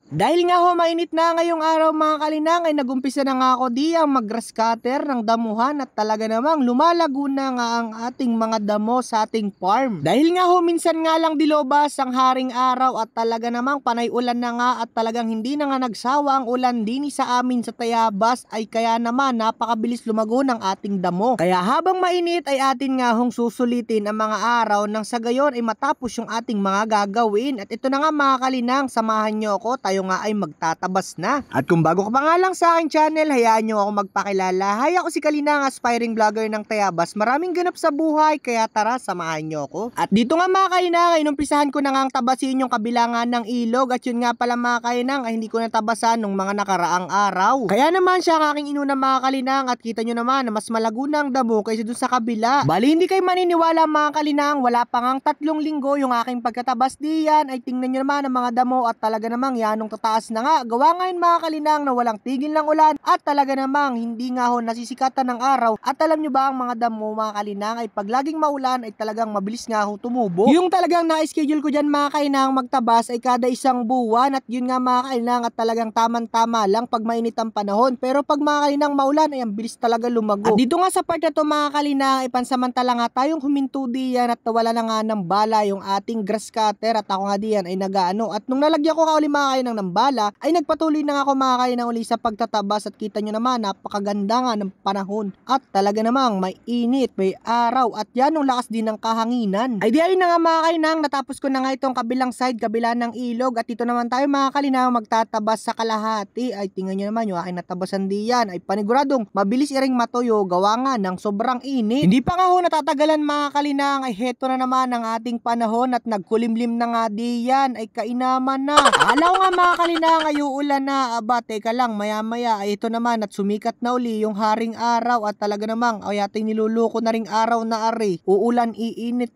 Dahil nga ho mainit na ngayong araw mga kalinang ay nagumpisa na nga ako diyang mag-grass cutter ng damuhan at talaga namang lumalago na nga ang ating mga damo sa ating farm. Dahil nga ho minsan nga lang dilobas ang haring araw at talaga namang panay ulan na nga at talagang hindi na nga nagsawa ang ulan din sa amin sa Tayabas ay kaya naman napakabilis lumago ng ating damo. Kaya habang mainit ay atin nga hong susulitin ang mga araw nang sa gayon ay matapos yung ating mga gagawin. At ito na nga mga kalinang, samahan nyo ako, tayo nga ay magtatabas na. At kung bago ka pa nga lang sa aking channel, hayaan nyo ako magpakilala. Hay, ako si Kalinang, aspiring vlogger ng Tayabas. Maraming ganap sa buhay, kaya tara, samahan nyo ako. At dito nga mga kalinang, ay inumpisahan ko na nga ang tabasin yung kabilangan ng ilog. At yun nga pala mga kalinang, ay hindi ko natabasan nung mga nakaraang araw. Kaya naman siya ang aking inuna mga kalinang, at kita nyo naman na mas malago na ang damo kaysa dun sa kabila. Bali hindi kayo maniniwala mga kalinang, wala pa ngang 3 linggo yung aking pagkatabas diyan, ay tingnan nyo naman ang mga damo at talaga namang yanong tataas na nga. Gawa ngayon mga kalinang na walang tigil ng ulan at talaga namang hindi nga ho nasisikatan ng araw. At alam nyo ba ang mga damo mga kalinang ay pag laging maulan ay talagang mabilis nga ho tumubo. Yung talagang na-schedule ko dyan mga kalinang magtabas ay kada 1 buwan at yun nga mga kalinang at talagang tamang-tama lang pag mainit ang panahon. Pero pag mga kalinang maulan ay ang bilis talaga lumago. At dito nga sa part na to mga kalinang ay pansamantala nga tayong huminto diyan at wala na nga ng bala yung ating grass cutter at ako nga diyan ay nagaano. At nung nalagyan ko nga uli mga kalinang ng bala ay nagpatuloy na nga ako mga kalinang uli sa pagtatabas at kita nyo naman napakaganda nga ng panahon at talaga namang may init, may araw at yan ang lakas din ng kahanginan. Ay di ayun na nga mga kalinang, natapos ko na nga itong kabilang side, kabila ng ilog at dito naman tayo mga kalinang magtatabas sa kalahati. Ay tingnan nyo naman yung aking natabasan diyan ay paniguradong mabilis iring matuyo gawa nga ng sobrang init. Hindi pa nga ho natatagalan mga kalinang ay heto na naman ang ating panahon at nagkulimlim na nga diyan ay kainaman na. Alaw nga mga kalinang ay uulan na. Aba teka lang, maya maya ay ito naman at sumikat na uli yung haring araw at talaga namang ay ating niluluko na ring araw na ari. Uulan iinit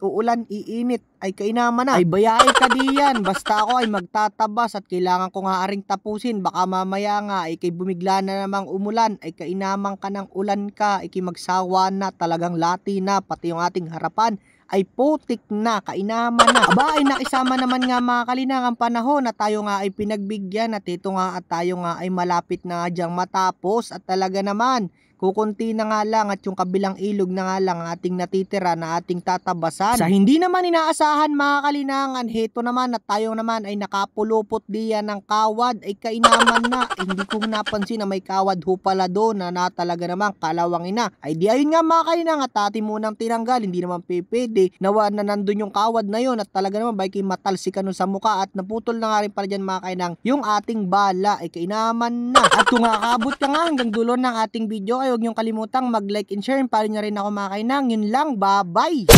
ay kainaman na. Ay bayay ka diyan, basta ako ay magtatabas at kailangan ko nga aring tapusin. Baka mamaya nga ay kay bumigla na namang umulan ay kainamang ka ng ulan ka ay magsawa na, talagang lati na pati yung ating harapan ay putik na, kainaman na. Aba ay nakisama naman nga mga kalinang ang panahon na tayo nga ay pinagbigyan at ito nga at tayo nga ay malapit na dyang matapos at talaga naman kukunti na nga lang at yung kabilang ilog na nga lang ang ating natitira na ating tatabasan. Sa hindi naman inaasahan mga kalinangan, heto naman at tayo naman ay nakapulupot diyan ng kawad ay kainaman na. Hindi ko napansin na may kawad ho pala doon na talaga naman kalawangin na. Ay di ayun nga mga kalinangan at atin munang tinanggal, hindi naman pipede nawa na nandun yung kawad na yun at talaga naman ba'y matalsikan nun sa muka at naputol na nga rin pala dyan mga kalinang yung ating bala ay kainaman na. At kung nakakabot ka nga hanggang dulo ng ating video ay huwag niyong kalimutang mag-like and share. Palo niyo rin ako mga kainang. Yun lang. Bye-bye!